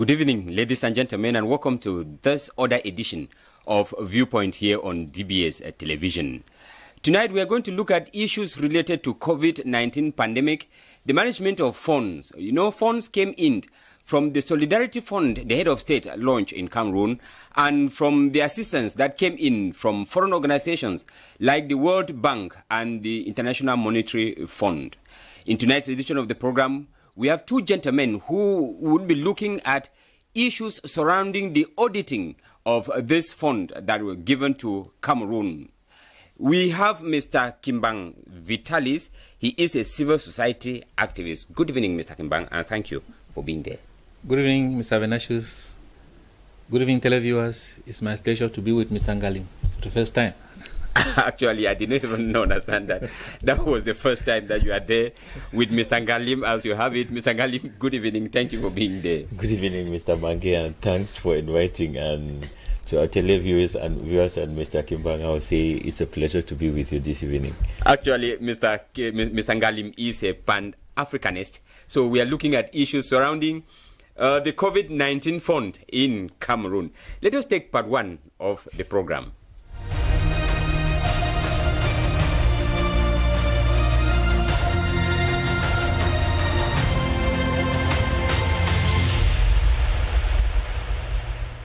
Good evening, ladies and gentlemen, and welcome to this other edition of Viewpoint here on DBS television. Tonight, we are going to look at issues related to COVID-19 pandemic, the management of funds. You know, funds came in from the Solidarity Fund, the head of state launched in Cameroon, and from the assistance that came in from foreign organizations like the World Bank and the International Monetary Fund. In tonight's edition of the program, we have two gentlemen who would be looking at issues surrounding the auditing of this fund that were given to Cameroon. We have Mr. Kimbang Vitalis. He is a civil society activist. Good evening, Mr. Kimbang, and thank you for being there. Good evening, Mr. Venatius. Good evening, televiewers. It's my pleasure to be with Mr. Ngalim for the first time. Actually, I didn't even understand that. That was the first time that you are there with Mr. Ngalim as you have it. Mr. Ngalim, good evening. Thank you for being there. Good evening, Mr. Mange, and thanks for inviting. And to our televiewers and viewers and Mr. Kimbang, I will say it's a pleasure to be with you this evening. Actually, Mr. Ngalim is a Pan-Africanist. So we are looking at issues surrounding the COVID-19 fund in Cameroon. Let us take part one of the program.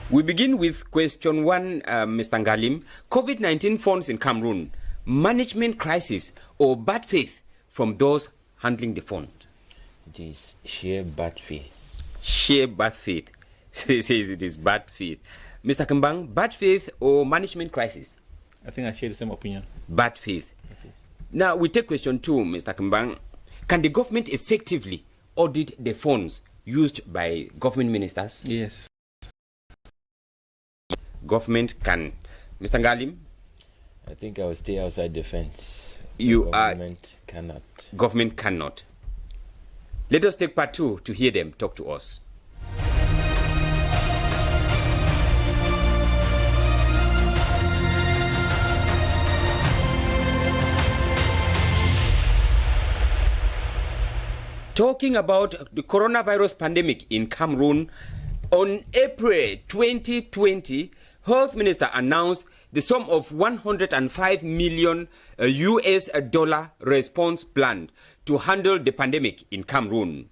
We begin with question one, Mr. Ngalim. COVID-19 funds in Cameroon, management crisis or bad faith from those handling the fund? It is sheer bad faith. Sheer bad faith. Says it is bad faith. Mr. Kimbang, bad faith or management crisis? I think I share the same opinion. Bad faith. Now we take question two, Mr. Kimbang. Can the government effectively audit the funds used by government ministers? Yes. Government can. Mr. Ngalim? I think I will stay outside the fence. Government cannot. Government cannot. Let us take part two to hear them talk to us. Talking about the coronavirus pandemic in Cameroon, on April 2020, Health Minister announced the sum of $105 million US dollar response plan to handle the pandemic in Cameroon.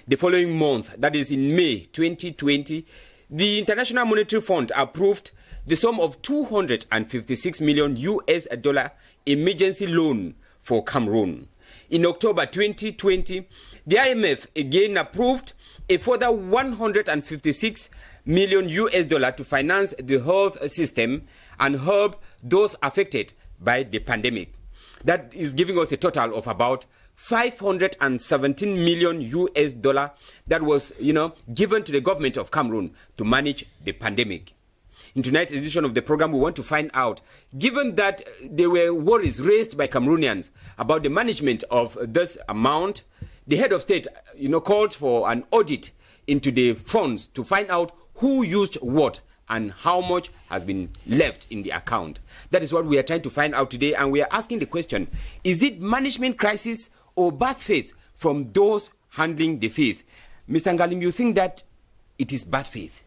The following month, that is in May 2020, the International Monetary Fund approved the sum of $256 million US dollar emergency loan for Cameroon. In October 2020, the IMF again approved a further 156 million US dollar to finance the health system and help those affected by the pandemic. That is giving us a total of about 517 million US dollar that was, given to the government of Cameroon to manage the pandemic. In tonight's edition of the program, we want to find out, given that there were worries raised by Cameroonians about the management of this amount, the head of state, called for an audit into the funds to find out who used what and how much has been left in the account. That is what we are trying to find out today, and we are asking the question, is it management crisis or bad faith from those handling the faith? Mr. Ngalim, you think that it is bad faith?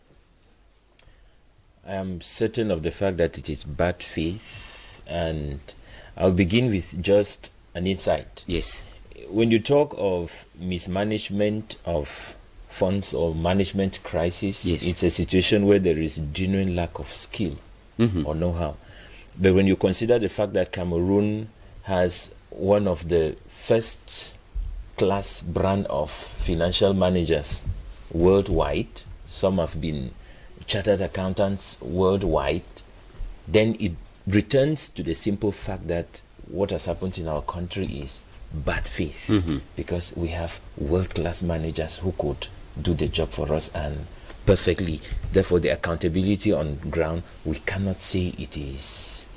I am certain of the fact that it is bad faith, and I'll begin with just an insight. Yes. When you talk of mismanagement of funds or management crisis, yes, it's a situation where there is genuine lack of skill or know-how. But when you consider the fact that Cameroon has one of the first-class brand of financial managers worldwide, some have been chartered accountants worldwide, then it returns to the simple fact that what has happened in our country is bad faith, because we have world-class managers who could do the job for us and perfectly. Therefore, the accountability on ground, we cannot say it is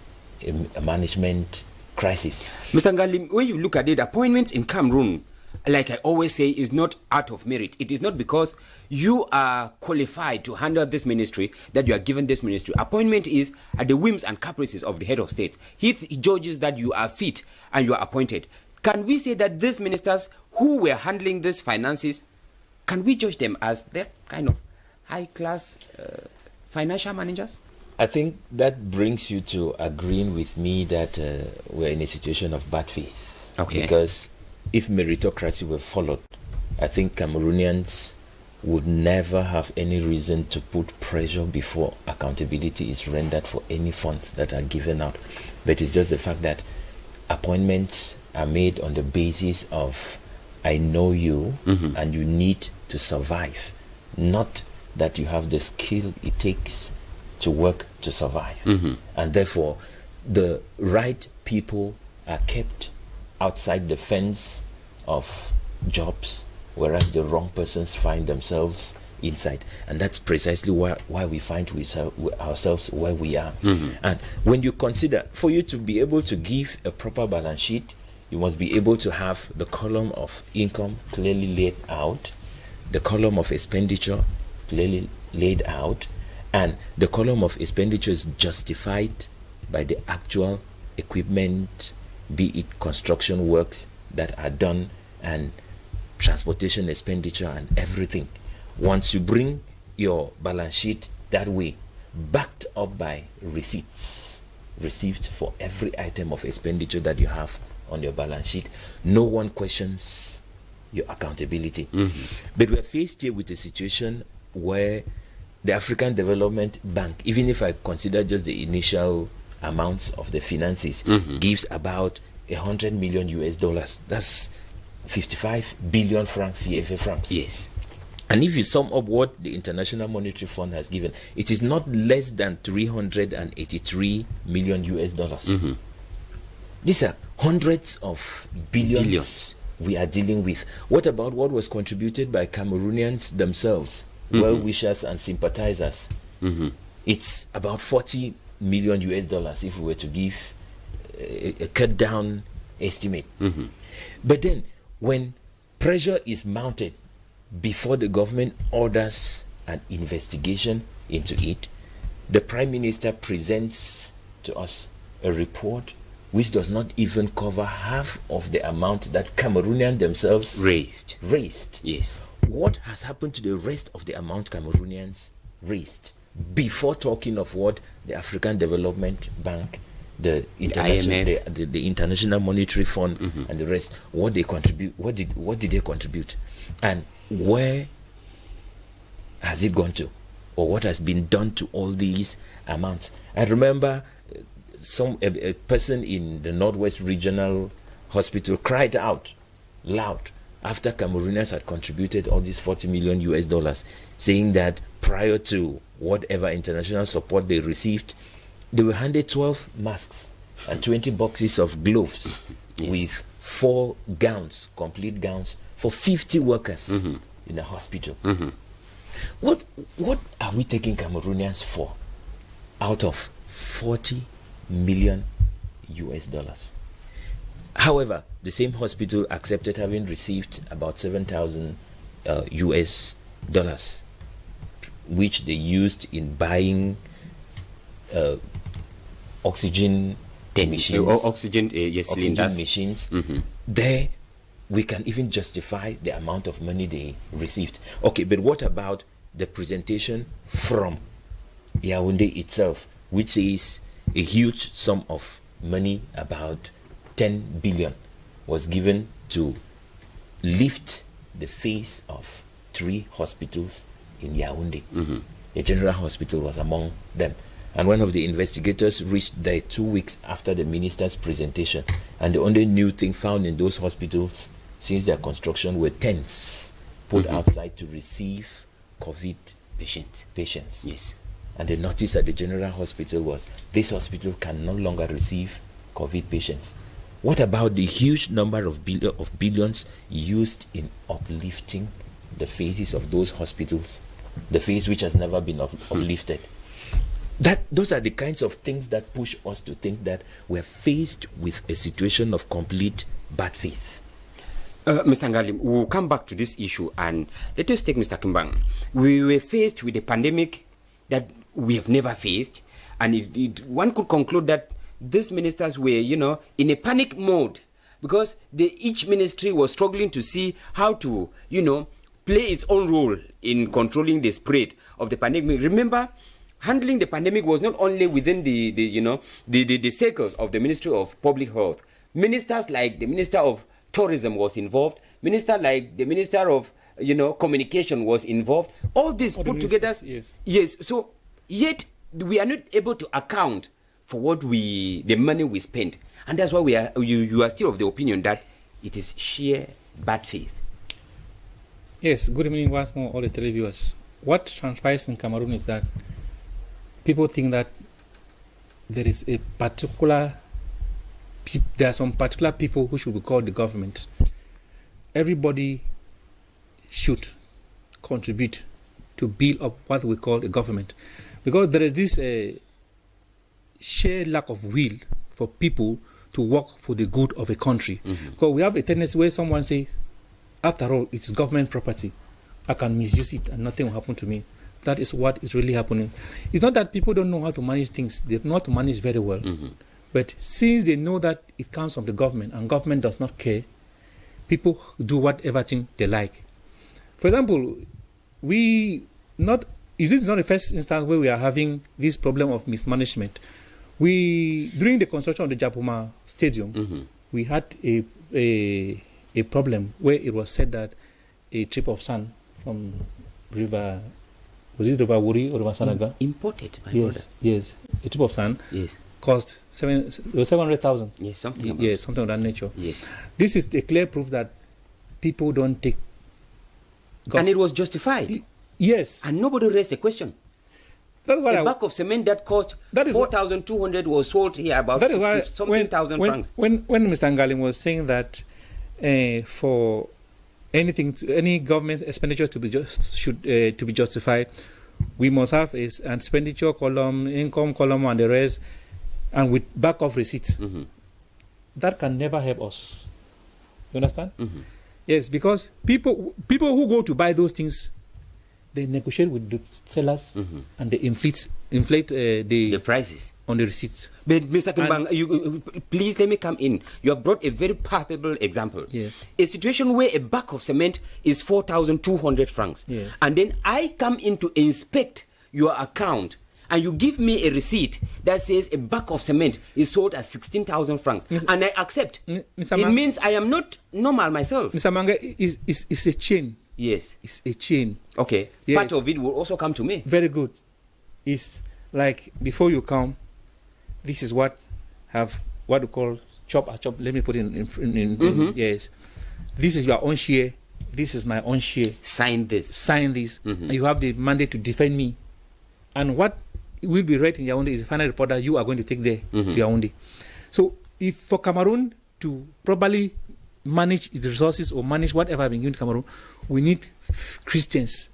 a management crisis. Mr. Ngalim, when you look at it, appointments in Cameroon, like I always say, is not out of merit. It is not because you are qualified to handle this ministry that you are given this ministry. Appointment is at the whims and caprices of the head of state. He judges that you are fit and you are appointed. Can we say that these ministers who were handling these finances, can we judge them as that kind of high-class financial managers? I think that brings you to agreeing with me that we're in a situation of bad faith. Okay. Because if meritocracy were followed, I think Cameroonians would never have any reason to put pressure before accountability is rendered for any funds that are given out. But it's just the fact that appointments are made on the basis of I know you and you need to survive, not that you have the skill it takes to work to survive. And therefore, the right people are kept outside the fence of jobs, whereas the wrong persons find themselves inside. And that's precisely why we find ourselves where we are. And when you consider, for you to be able to give a proper balance sheet, you must be able to have the column of income clearly laid out, the column of expenditure clearly laid out, and the column of expenditure is justified by the actual equipment, be it construction works that are done and transportation expenditure and everything. Once you bring your balance sheet that way, backed up by receipts received for every item of expenditure that you have on your balance sheet, no one questions your accountability. But we're faced here with a situation where the African Development Bank, even if I consider just the initial amounts of the finances, gives about $100 million US. That's 55 billion francs, CFA francs. Yes. And if you sum up what the International Monetary Fund has given, it is not less than 383 million US. These are hundreds of billions we are dealing with. What about what was contributed by Cameroonians themselves, well-wishers and sympathizers? It's about 40 million US if we were to give a cut down estimate. But then when pressure is mounted before the government orders an investigation into it, the Prime Minister presents to us a report which does not even cover half of the amount that Cameroonians themselves raised. Yes. What has happened to the rest of the amount Cameroonians raised before talking of what the African Development Bank, the International Monetary Fund, and the rest, what they contribute? What did they contribute, and where has it gone to, or what has been done to all these amounts? I remember a person in the Northwest Regional Hospital cried out loud after Cameroonians had contributed all these $40 million US, saying that prior to whatever international support they received, they were handed 12 masks and 20 boxes of gloves with 4 gowns, complete gowns, for 50 workers in a hospital. What are we taking Cameroonians for out of 40 million US? However, the same hospital accepted having received about 7,000 US dollars, which they used in buying oxygen machines. Cylinders. Machines. There, we can even justify the amount of money they received. Okay, but what about the presentation from Yaoundé itself, which is a huge sum of money, about 10 billion, was given to lift the face of 3 hospitals in Yaoundé. The General Hospital was among them. And one of the investigators reached there 2 weeks after the minister's presentation. And the only new thing found in those hospitals since their construction were tents put outside to receive COVID patients. Yes. And the notice at the General Hospital was, this hospital can no longer receive COVID patients. What about the huge number of billions used in uplifting the faces of those hospitals, the face which has never been uplifted? Those are the kinds of things that push us to think that we're faced with a situation of complete bad faith. Mr. Ngalim, we'll come back to this issue, and let us take Mr. Kimbang. We were faced with a pandemic that we have never faced, and one could conclude that these ministers were, in a panic mode, because each ministry was struggling to see how to, play its own role in controlling the spread of the pandemic. Remember, handling the pandemic was not only within the circles of the Ministry of Public Health. Ministers like the Minister of Tourism was involved. Minister like the Minister of Communication was involved. All this put together. Yes. So yet we are not able to account for the money we spent, and that's why you are still of the opinion that it is sheer bad faith. Yes, good evening once more, all the televiewers. What transpires in Cameroon is that people think that there are some particular people who should be called the government. Everybody should contribute to build up what we call the government, because there is this sheer lack of will for people to work for the good of a country. Because we have a tendency where someone says, after all, it's government property. I can misuse it and nothing will happen to me. That is what is really happening. It's not that people don't know how to manage things. They know how to manage very well. But since they know that it comes from the government and government does not care, people do whatever thing they like. For example, this is not the first instance where we are having this problem of mismanagement. During the construction of the Japoma Stadium, we had a problem where it was said that a trip of sand from River Wuri or River Sanaga? Imported, my brother. Yes, a trip of sand. Yes. Cost 700,000. Yes, something of that nature. Yes. This is a clear proof that people don't take. And it was justified. Yes. And nobody raised a question. That's what a bag of cement that cost 4,200 was sold here about 60-something thousand francs. When Mr. Ngalim was saying that for any government expenditure to be justified, we must have an expenditure column, income column, and the rest, and with back of receipts. That can never help us. You understand? Yes, because people who go to buy those things, they negotiate with the sellers and they inflate the prices on the receipts. But Mr. Kimbang, please let me come in. You have brought a very palpable example. Yes. A situation where a bag of cement is 4,200 francs. Yes. And then I come in to inspect your account and you give me a receipt that says a bag of cement is sold at 16,000 francs. And I accept. It means I am not normal myself. Mr. Manga, is a chain. Yes. It's a chain. Okay. Yes. Part of it will also come to me. Very good. It's like before you come, this is what we call chop. Let me put it in yes. This is your own share. This is my own share. Sign this. And you have the mandate to defend me. And what will be read in Yaoundé is the final report that you are going to take there to Yaoundé. So if for Cameroon to properly manage its resources or manage whatever has been given to Cameroon, we need Christians,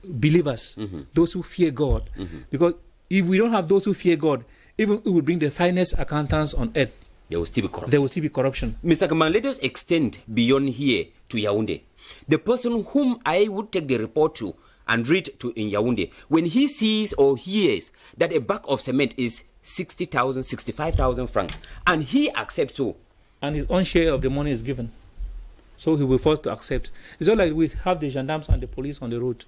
believers, those who fear God. Because if we don't have those who fear God, even we will bring the finest accountants on earth, there will still be corruption. There will still be corruption. Mr. Kaman, let us extend beyond here to Yaoundé. The person whom I would take the report to and read to in Yaoundé, when he sees or hears that a bag of cement is 60,000, 65,000 francs, and he accepts so, and his own share of the money is given, so he will be forced to accept. It's not like we have the gendarmes and the police on the road.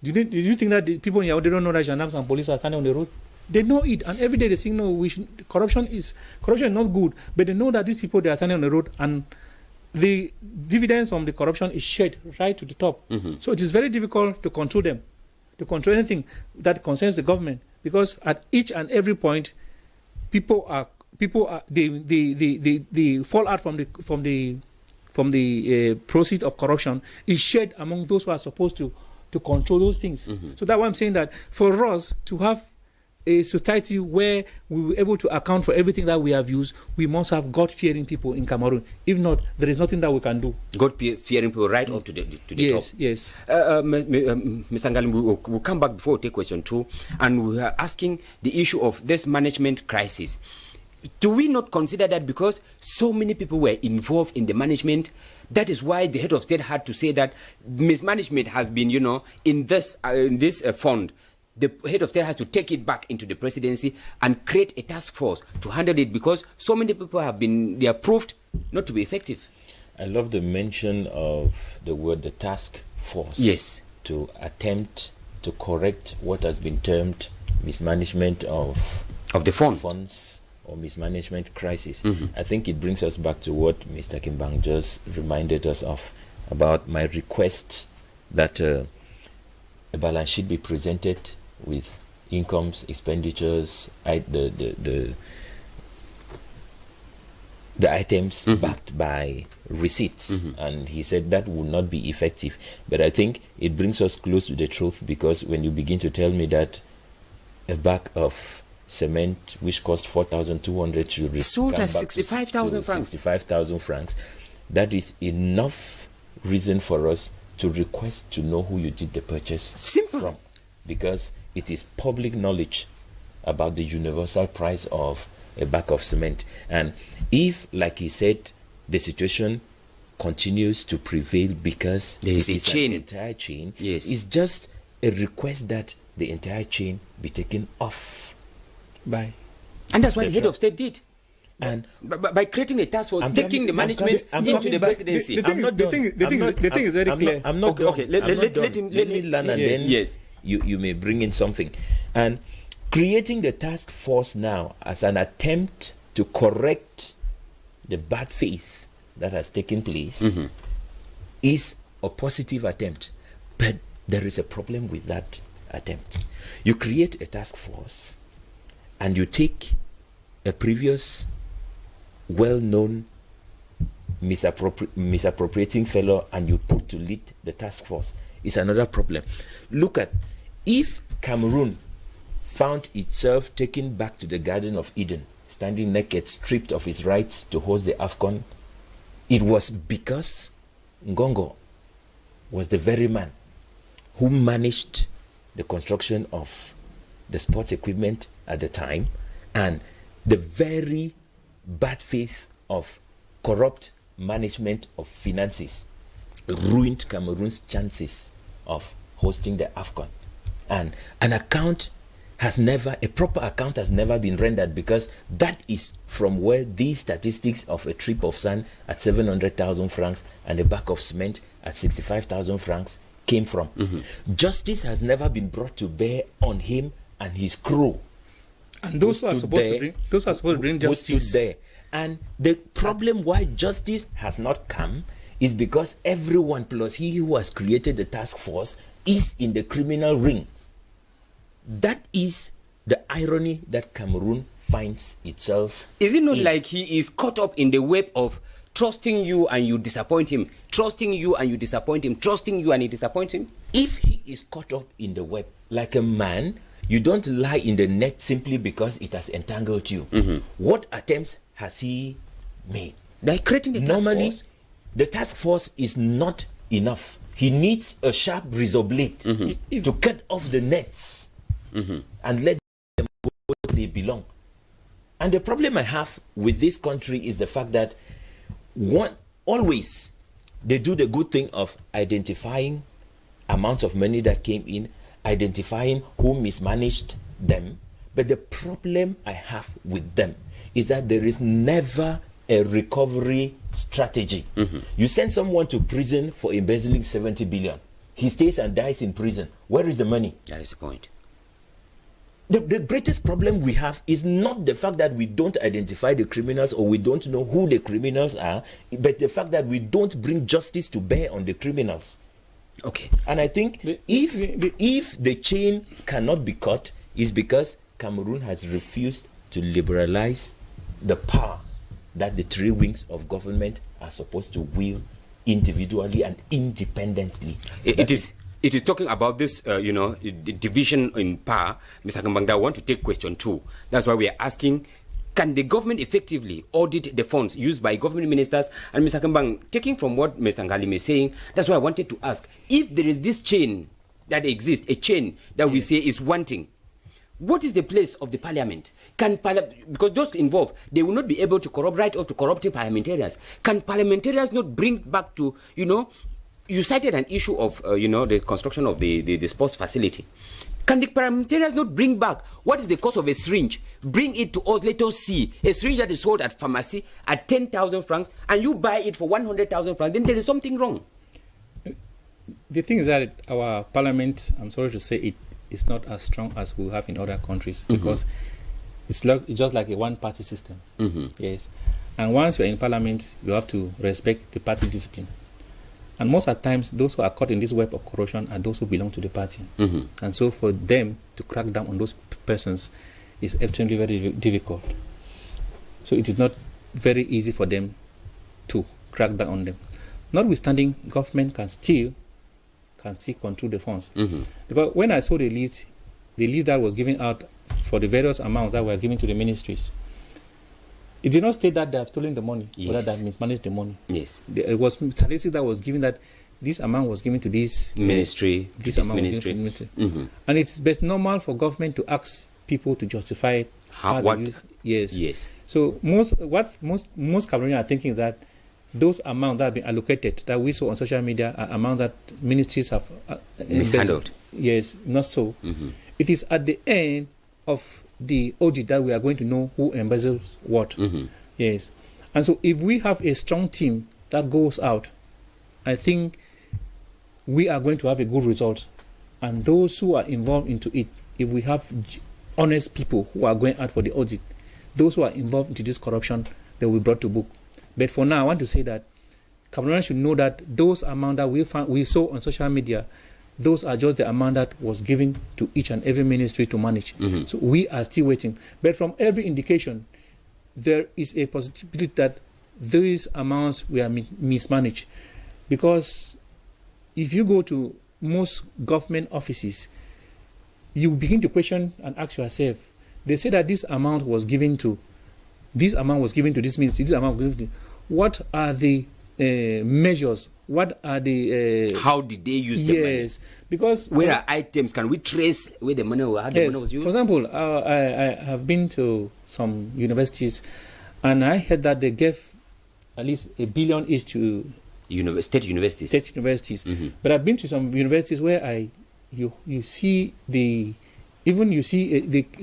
Do you think that the people in Yaoundé don't know that gendarmes and police are standing on the road? They know it, and every day they say, no, corruption is not good, but they know that these people, they are standing on the road, and the dividends from the corruption is shared right to the top. So it is very difficult to control them, to control anything that concerns the government, because at each and every point, people fall out from the proceeds of corruption is shared among those who are supposed to control those things. So that's why I'm saying that for us to have a society where we will be able to account for everything that we have used, we must have God-fearing people in Cameroon. If not, there is nothing that we can do. God-fearing people right up to the top. Yes. Mr. Ngalim, we'll come back before we take question 2, and we are asking the issue of this management crisis. Do we not consider that because so many people were involved in the management, that is why the head of state had to say that mismanagement has been, in this fund, the head of state has to take it back into the presidency and create a task force to handle it, because so many people they are proved not to be effective. I love the mention of the word, the task force Yes. to attempt to correct what has been termed mismanagement of the funds or mismanagement crisis. I think it brings us back to what Mr. Kimbang just reminded us of about my request that a balance sheet be presented with incomes, expenditures, the items backed by receipts, and he said that would not be effective. But I think it brings us close to the truth, because when you begin to tell me that a bag of cement which cost 4,200 should sold come at back 65,000 francs. 65,000 francs, that is enough reason for us to request to know who you did the purchase Simple. from, because it is public knowledge about the universal price of a bag of cement. And if, like he said, the situation continues to prevail because there is it a is chain, an entire chain, yes, it's just a request that the entire chain be taken off. And that's what the head of state did. And by creating a task force, taking the management into the presidency. The thing is very clear. I'm not okay, done. let me learn, and then yes, you may bring in something. And creating the task force now as an attempt to correct the bad faith that has taken place is a positive attempt. But there is a problem with that attempt. You create a task force and you take a previous well-known misappropriating fellow and you put to lead the task force. It's another problem. Look at, if Cameroon found itself taken back to the Garden of Eden, standing naked, stripped of its rights to host the AFCON, it was because Ngongo was the very man who managed the construction of the sports equipment at the time, and the very bad faith of corrupt management of finances ruined Cameroon's chances of hosting the AFCON. And a proper account has never been rendered, because that is from where these statistics of a trip of sand at 700,000 francs and a bag of cement at 65,000 francs came from. Justice has never been brought to bear on him and his crew. And those are supposed to bring justice. There. And the problem why justice has not come is because everyone plus he who has created the task force is in the criminal ring. That is the irony that Cameroon finds itself. Is it not like he is caught up in the web of trusting you and you disappoint him, trusting you and you disappoint him, trusting you and you disappoint him? If he is caught up in the web like a man, you don't lie in the net simply because it has entangled you. What attempts has he made? By creating the task force? The task force is not enough. He needs a sharp razor blade to cut off the nets and let them go where they belong. And the problem I have with this country is the fact that always they do the good thing of identifying amounts of money that came in, identifying who mismanaged them. But the problem I have with them is that there is never a recovery strategy. You send someone to prison for embezzling 70 billion. He stays and dies in prison. Where is the money? That is the point. The greatest problem we have is not the fact that we don't identify the criminals or we don't know who the criminals are, but the fact that we don't bring justice to bear on the criminals. Okay. And I think if the chain cannot be cut, is because Cameroon has refused to liberalize the power that the three wings of government are supposed to wield individually and independently. It is talking about this, the division in power. Mr. Kambangda, I want to take question 2. That's why we are asking, can the government effectively audit the funds used by government ministers? And Mr. Kambang, taking from what Mr. Ngalim is saying, that's why I wanted to ask, if there is this chain that exists, a chain that we say is wanting, what is the place of the parliament? Because those involved, they will not be able to corroborate or to corrupting parliamentarians. Can parliamentarians not bring back to, you cited an issue of, the construction of the sports facility. Can the parliamentarians not bring back what is the cost of a syringe? Bring it to us, let us see. A syringe that is sold at pharmacy at 10,000 francs and you buy it for 100,000 francs, then there is something wrong. the thing is that our parliament, I'm sorry to say, it is not as strong as we have in other countries, because it's just like a one-party system. Yes. And once you're in parliament, you have to respect the party discipline. And most of the times, those who are caught in this web of corruption are those who belong to the party. And so for them to crack down on those persons is extremely very difficult. So it is not very easy for them to crack down on them. Notwithstanding, government can still control the funds. Because when I saw the list that was given out for the various amounts that were given to the ministries, it did not state that they have stolen the money, or that they have mismanaged the money. Yes. It was statistics that was given that this amount was given to this ministry, this amount ministry. was given to ministry. And it's best normal for government to ask people to justify how what? they use. Yes. Yes. So most Cameroonians are thinking is that those amounts that have been allocated, that we saw on social media, are amounts that ministries have mishandled. Yes, not so. It is at the end of the audit that we are going to know who embezzles what. Yes. And so if we have a strong team that goes out, I think we are going to have a good result. And those who are involved into it, if we have honest people who are going out for the audit, those who are involved into this corruption, they will be brought to book. But for now, I want to say that Cameroonians should know that those amounts that we saw on social media, those are just the amount that was given to each and every ministry to manage. So we are still waiting. But from every indication, there is a possibility that these amounts were mismanaged. Because if you go to most government offices, you begin to question and ask yourself, they say that this amount was given to this ministry, this amount was given to, what are the measures? What are the how did they use the money? Yes, because where are items? Can we trace where the money was? How the money was used? For example, I have been to some universities, and I heard that they gave at least $1 billion each to state universities. But I've been to some universities where you see they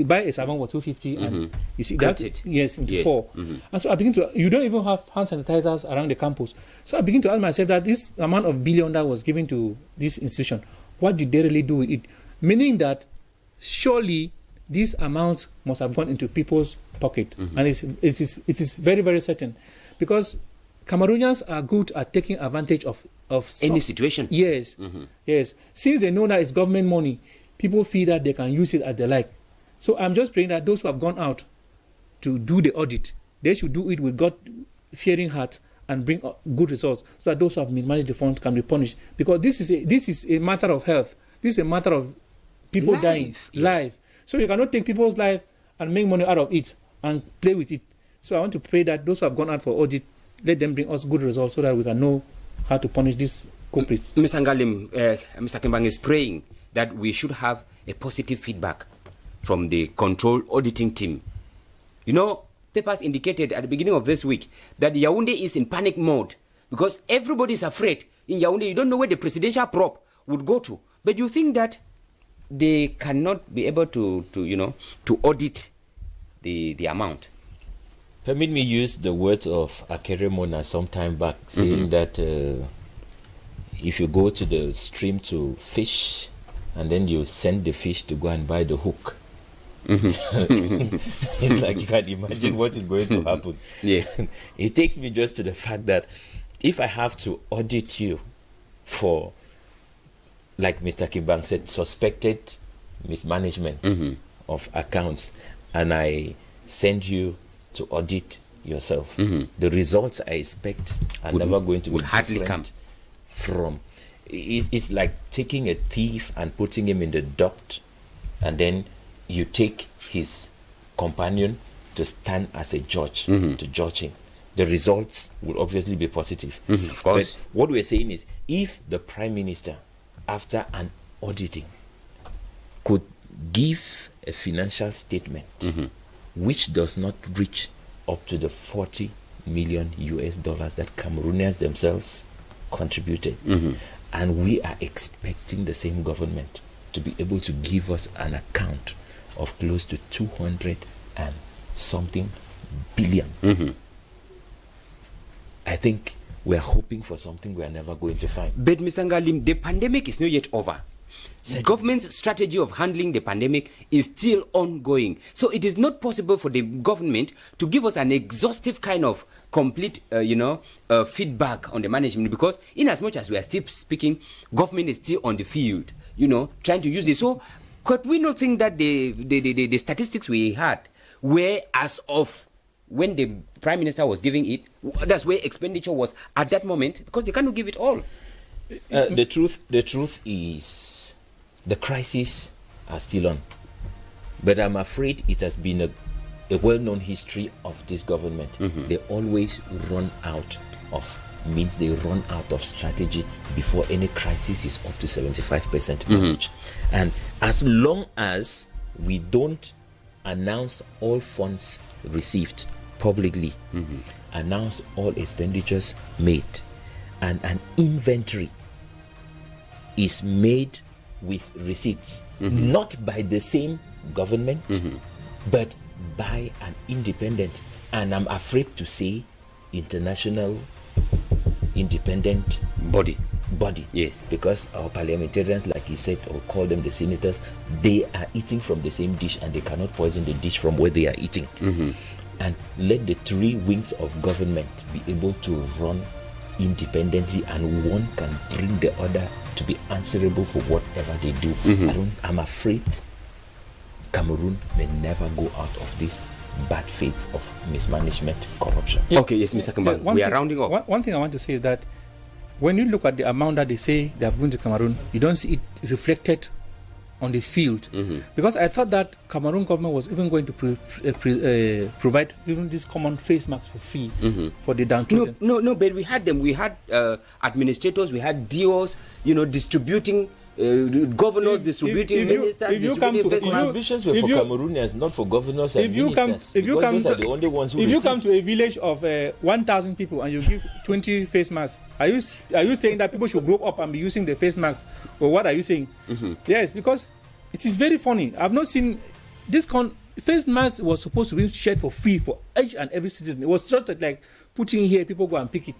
buy a savon for 250 and you see that into 4. And so I begin to, you don't even have hand sanitizers around the campus. So I begin to ask myself that this amount of $1 billion that was given to this institution, what did they really do with it? Meaning that surely this amount must have gone into people's pocket. And it is very, very certain, because Cameroonians are good at taking advantage of any situation. Yes. Yes. Since they know that it's government money, people feel that they can use it as they like. So I'm just praying that those who have gone out to do the audit, they should do it with God-fearing heart and bring good results, so that those who have mismanaged the funds can be punished. Because this is a matter of health. This is a matter of people dying. Life. So you cannot take people's life and make money out of it and play with it. So I want to pray that those who have gone out for audit, let them bring us good results so that we can know how to punish these culprits. Mr. Ngalim, Mr. Kimbang is praying that we should have a positive feedback from the control auditing team. You know, papers indicated at the beginning of this week that Yaoundé is in panic mode because everybody is afraid. In Yaoundé, you don't know where the presidential prop would go to. But you think that they cannot be able to audit the amount? Permit me use the words of Akere Mona some time back, saying that if you go to the stream to fish and then you send the fish to go and buy the hook, it's like you can imagine what is going to happen. Yes. It takes me just to the fact that if I have to audit you for, like Mr. Kimbang said, suspected mismanagement of accounts, and I send you to audit yourself, the results I expect are never going to be hardly come from. It's like taking a thief and putting him in the dock, and then you take his companion to stand as a judge to judge him. The results will obviously be positive. Of course. But what we're saying is, if the Prime Minister, after an auditing, could give a financial statement which does not reach up to the $40 million that Cameroonians themselves contributed, and we are expecting the same government to be able to give us an account of close to 200 and something billion. I think we are hoping for something we are never going to find. But Mr. Ngalim, the pandemic is not yet over. The government's strategy of handling the pandemic is still ongoing. So it is not possible for the government to give us an exhaustive kind of complete, feedback on the management, because in as much as we are still speaking, government is still on the field, trying to use it. So could we not think that the statistics we had were as of when the Prime Minister was giving it, that's where expenditure was at that moment, because they cannot give it all. The truth is, the crises are still on. But I'm afraid it has been a well-known history of this government. They always run out of means, they run out of strategy before any crisis is up to 75% managed. And as long as we don't announce all funds received publicly, announce all expenditures made, and an inventory is made with receipts, not by the same government, but by an independent, and I'm afraid to say, international independent body. Yes. Because our parliamentarians, like he said, or call them the senators, they are eating from the same dish and they cannot poison the dish from where they are eating. And let the three wings of government be able to run independently, and one can bring the other to be answerable for whatever they do. I'm afraid Cameroon may never go out of this bad faith of mismanagement, corruption. Okay, yes, Mr. Kambang, we are rounding up. One thing I want to say is that when you look at the amount that they say they have given to Cameroon, you don't see it reflected on the field. Because I thought that Cameroon government was even going to provide even these common face masks for free for the downtrodden. No, but we had them. We had administrators, we had DOs, distributing, governors distributing, ministers distributing face masks. Transmissions were for Cameroonians, not for governors and ministers. Those are the only ones who If you come to a village of 1,000 people and you give 20 face masks, are you saying that people should grow up and be using the face masks? Or what are you saying? Yes, because it is very funny. I've not seen this face mask was supposed to be shared for free for each and every citizen. It was just like putting here, people go and pick it.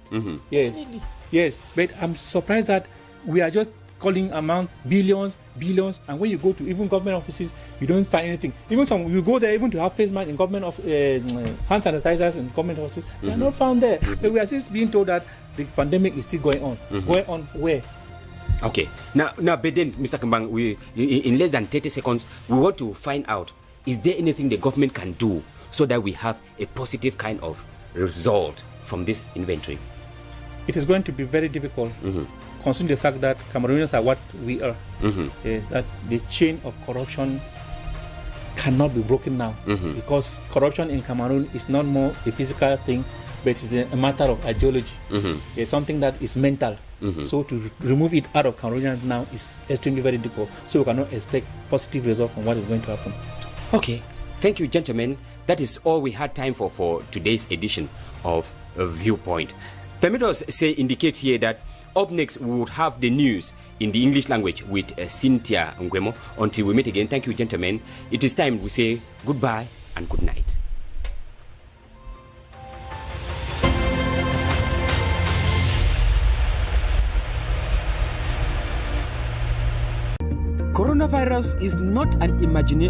Yes, but I'm surprised that we are just calling amount billions, and when you go to even government offices, you don't find anything. Even you go there even to have face masks in government of hand sanitizers in government offices, they are not found there. But we are just being told that the pandemic is still going on. Going on where? Okay. Now, but then, Mr. Kambang, in less than 30 seconds, we want to find out, is there anything the government can do so that we have a positive kind of result from this inventory? It is going to be very difficult, considering the fact that Cameroonians are what we are. Is that the chain of corruption cannot be broken now, because corruption in Cameroon is not more a physical thing, but it's a matter of ideology. It's something that is mental. So to remove it out of Cameroonians now is extremely very difficult. So we cannot expect positive results from what is going to happen. Okay, thank you, gentlemen. That is all we had time for today's edition of Viewpoint. Permit us indicate here that up next we would have the news in the English language with Cynthia Ngwemo. Until we meet again, thank you, gentlemen. It is time we say goodbye and good night. Coronavirus is not an imagination.